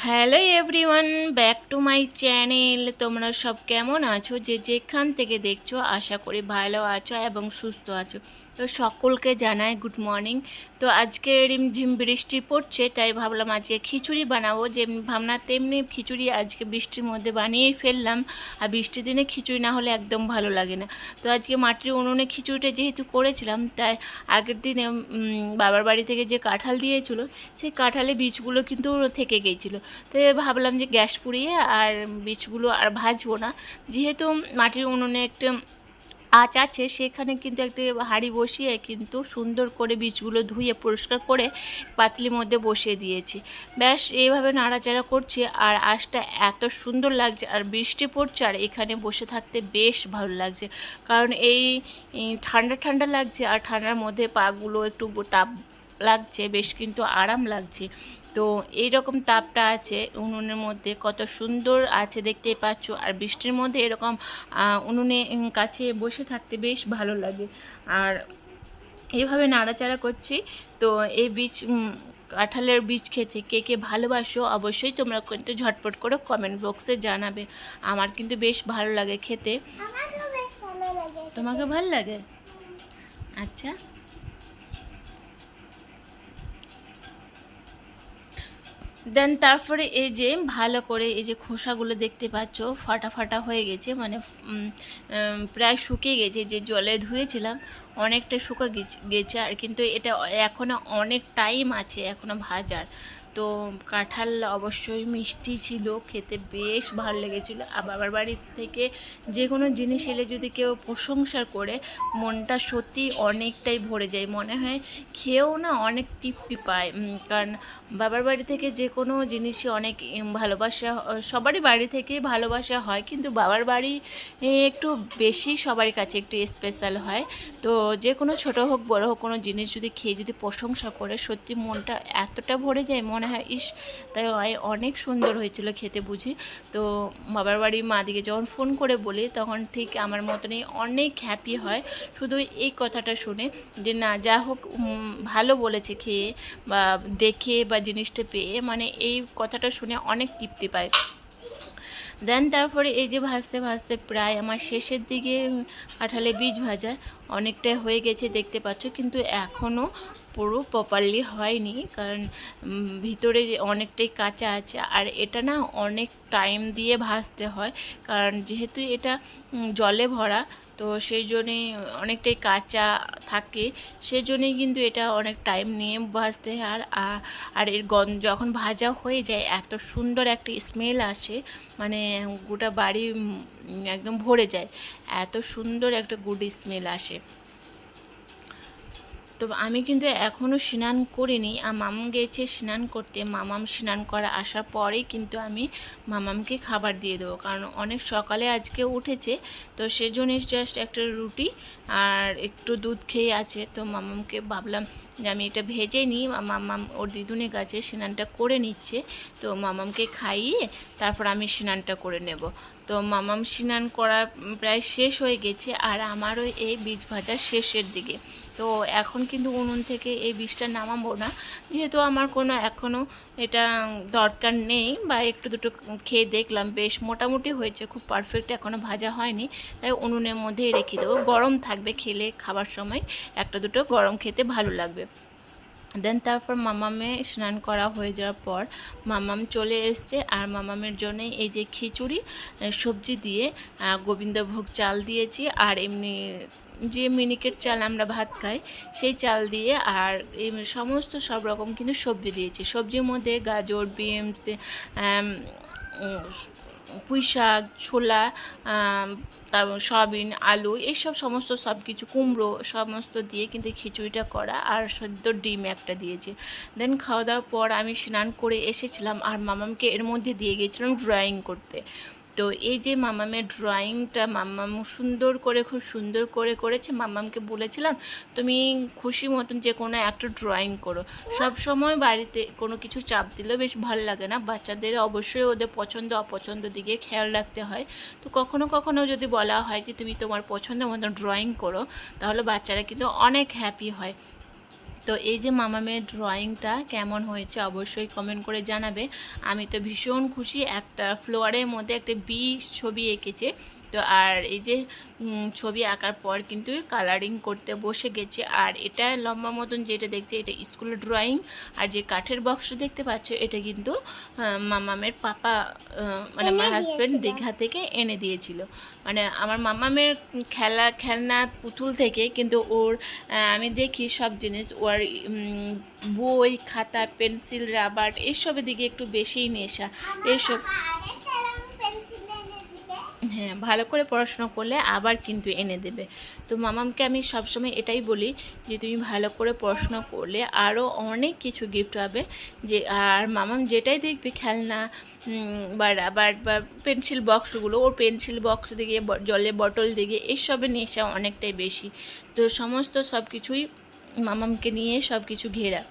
Hello everyone, back to my channel. তোমরা সব কেমন আছো? যে যেখান থেকে দেখছো আশা করি ভালো আছো এবং সুস্থ আছো। তো সকলকে জানাই গুড মর্নিং। তো আজকে রিমঝিম বৃষ্টি পড়ছে, তাই ভাবলাম আজকে খিচুড়ি বানাবো। যেমনি ভাবনা তেমনি খিচুড়ি আজকে বৃষ্টির মধ্যে বানিয়েই ফেললাম। আর বৃষ্টির দিনে খিচুড়ি না হলে একদম ভালো লাগে না। তো আজকে মাটির উনুনে খিচুড়িটা যেহেতু করেছিলাম, তাই আগের দিনে বাবার বাড়ি থেকে যে কাঁঠাল দিয়েছিল, সেই কাঁঠালের বীজগুলো কিন্তু থেকে গিয়েছিলো। তো ভাবলাম যে গ্যাস পুড়িয়ে আর বীজগুলো আর ভাজবো না, যেহেতু মাটির উনুনে একটা আঁচ আছে, সেখানে কিন্তু একটা হাঁড়ি বসিয়ে কিন্তু সুন্দর করে বীজগুলো ধুয়ে পরিষ্কার করে পাতলির মধ্যে বসিয়ে দিয়েছি। ব্যাস এইভাবে নাড়াচাড়া করছি আর আঁচটা এত সুন্দর লাগছে, আর বৃষ্টি পড়ছে আর এখানে বসে থাকতে বেশ ভালো লাগছে। কারণ এই ঠান্ডা ঠান্ডা লাগছে, আর ঠান্ডার মধ্যে পাগুলো একটু তাপ লাগছে, বেশ কিন্তু আরাম লাগছে। তো এইরকম তাপটা আছে উনুনের মধ্যে, কত সুন্দর আছে দেখতেই পাচ্ছ। আর বৃষ্টির মধ্যে এরকম উনুনে কাছে বসে থাকতে বেশ ভালো লাগে। আর এইভাবে নাড়াচাড়া করছি। তো এই বীজ কাঁঠালের বীজ খেতে কে কে ভালোবাসো অবশ্যই তোমরা কিন্তু ঝটপট করে কমেন্ট বক্সে জানাবে। আমার কিন্তু বেশ ভালো লাগে খেতে। তোমাকে ভালো লাগে? আচ্ছা। দেন তারপরে এই যে ভালো করে এই যে খোসাগুলো দেখতে পাচ্ছ ফাটা ফাটা হয়ে গেছে, মানে প্রায় শুকিয়ে গেছে। যে জলে ধুয়েছিলাম অনেকটা শুকা গেছে, আর কিন্তু এটা এখনও অনেক টাইম আছে এখনও ভাজার। তো কাঁঠাল অবশ্যই মিষ্টি ছিল, খেতে বেশ ভালো লেগেছিলো। আর বাবার বাড়ির থেকে যে কোনো জিনিস এলে যদি কেউ প্রশংসা করে, মনটা সত্যি অনেকটাই ভরে যায়, মনে হয় খেয়েও না অনেক তৃপ্তি পায়। কারণ বাবার বাড়ি থেকে যে কোনো জিনিসই অনেক ভালোবাসা, সবারই বাড়ি থেকে ভালোবাসা হয়, কিন্তু বাবার বাড়ি একটু বেশি সবারই কাছে একটু স্পেশাল হয়। তো যে কোনো ছোটো হোক বড়ো হোক, কোনো জিনিস যদি খেয়ে যদি প্রশংসা করে, সত্যি মনটা এতটা ভরে যায়, মনে হয় ইস তাই অনেক সুন্দর হয়েছিল খেতে বুঝি। তো বাবার বাড়ি মা দিকে যখন ফোন করে বলি, তখন ঠিক আমার মতনই অনেক হ্যাপি হয় শুধু এই কথাটা শুনে, যে না যা হোক ভালো বলেছে খেয়ে বা দেখে বা জিনিসটা পেয়ে, মানে এই কথাটা শুনে অনেক তৃপ্তি পায়। দেন তারপরে এই যে ভাজতে ভাজতে প্রায় আমার শেষের দিকে কাঁঠালে বীজ ভাজা অনেকটাই হয়ে গেছে দেখতে পাচ্ছ, কিন্তু এখনও পুরো প্রপারলি হয়নি, কারণ ভিতরে অনেকটাই কাঁচা আছে। আর এটা না অনেক টাইম দিয়ে ভাজতে হয়, কারণ যেহেতু এটা জলে ভরা, তো সেই জন্যে অনেকটাই কাঁচা থাকে, সেই জন্যেই কিন্তু এটা অনেক টাইম নিয়ে ভাজতে হয়। আর এর গন্ধ যখন ভাজা হয়ে যায় এত সুন্দর একটা স্মেল আসে, মানে গোটা বাড়ি একদম ভরে যায়, এত সুন্দর একটা গুড স্মেল আসে। তো আমি কিন্তু এখনও স্নান করিনি, আর মামাম গেছে স্নান করতে। মামাম স্নান করা আসার পরেই কিন্তু আমি মামামকে খাবার দিয়ে দেবো, কারণ অনেক সকালে আজকে উঠেছে। তো সেজন্য জাস্ট একটা রুটি আর একটু দুধ খেয়ে আছে। তো মামামকে ভাবলাম যে আমি এটা ভেজে নিই, মামাম ওর দিদুনের কাছে স্নানটা করে নিচ্ছে। তো মামামকে খাইয়ে তারপর আমি স্নানটা করে নেব। তো মামাম স্নান করা প্রায় শেষ হয়ে গেছে, আর আমারও এই বীজ ভাজা শেষের দিকে। তো এখন কিন্তু উনুন থেকে এই বীজটা নামাবো না, যেহেতু আমার কোনো এখনও এটা দরকার নেই, বা একটু দুটো খেয়ে দেখলাম বেশ মোটামুটি হয়েছে, খুব পারফেক্ট এখনও ভাজা হয়নি, তাই উনুনের মধ্যেই রেখে দেবো। গরম থাকবে, খেলে খাবার সময় একটা দুটো গরম খেতে ভালো লাগবে। দেন তারপর মামামে স্নান করা হয়ে যাওয়ার পর মামাম চলে এসছে, আর মামামের জন্য এই যে খিচুড়ি সবজি দিয়ে গোবিন্দভোগ চাল দিয়েছি, আর এমনি যে মিনিকেট চাল আমরা ভাত খাই সেই চাল দিয়ে, আর এই সমস্ত সব রকম কিন্তু সবজি দিয়েছি। সবজির মধ্যে গাজর, বিনস, পুঁই শাক, ছোলা, তারপর সয়াবিন, আলু, এইসব সমস্ত সব কিছু, কুমড়ো সমস্ত দিয়ে কিন্তু খিচুড়িটা করা, আর সদ্য ডিম একটা দিয়েছে। দেন খাওয়া দাওয়ার পর আমি স্নান করে এসেছিলাম, আর মামামকে এর মধ্যে দিয়ে গিয়েছিলাম ড্রয়িং করতে। তো এই যে মামামের ড্রয়িংটা মাম্মাম সুন্দর করে, খুব সুন্দর করে করেছে। মাম্মামকে বলেছিলাম তুমি খুশি মতন যে কোনো একটা ড্রয়িং করো। সব সময় বাড়িতে কোনো কিছু চাপ দিলেও বেশ ভালো লাগে না, বাচ্চাদের অবশ্যই ওদের পছন্দ অপছন্দ দিকে খেয়াল রাখতে হয়। তো কখনো কখনো যদি বলা হয় যে তুমি তোমার পছন্দ মতন ড্রয়িং করো, তাহলে বাচ্চারা কিন্তু অনেক হ্যাপি হয়। তো এই যে মামামের ড্রয়িংটা কেমন হয়েছে অবশ্যই কমেন্ট করে জানাবে। আমি তো ভীষণ খুশি, একটা ফ্লোয়ারের মধ্যে একটা ছবি এঁকেছে। তো আর এই যে ছবি আঁকার পর কিন্তু কালারিং করতে বসে গেছে। আর এটা লম্বা মতন যেটা দেখতে, এটা স্কুলের ড্রয়িং। আর যে কাঠের বক্স দেখতে পাচ্ছ, এটা কিন্তু মামামের পাপা মানে আমার হাজব্যান্ড দীঘা থেকে এনে দিয়েছিল। মানে আমার মামামের খেলনা পুতুল থেকে কিন্তু ওর আমি দেখি সব জিনিস, ওর বই, খাতা, পেন্সিল, রাবার এইসবের দিকে একটু বেশিই নেশা। এইসব হ্যাঁ, ভালো করে পড়াশোনা করলে আবার কিন্তু এনে দেবে। তো মামামকে আমি সবসময় এটাই বলি যে তুমি ভালো করে পড়াশোনা করলে আরও অনেক কিছু গিফট হবে। যে আর মামাম যেটাই দেখবি খেলনা বা রাবার বা পেন্সিল বক্সগুলো, ওর পেন্সিল বক্স দিকে, জলের বটল দিকে এইসবের নেশা অনেকটাই বেশি। তো সমস্ত সব কিছুই মামামকে নিয়ে সব কিছু ঘেরা।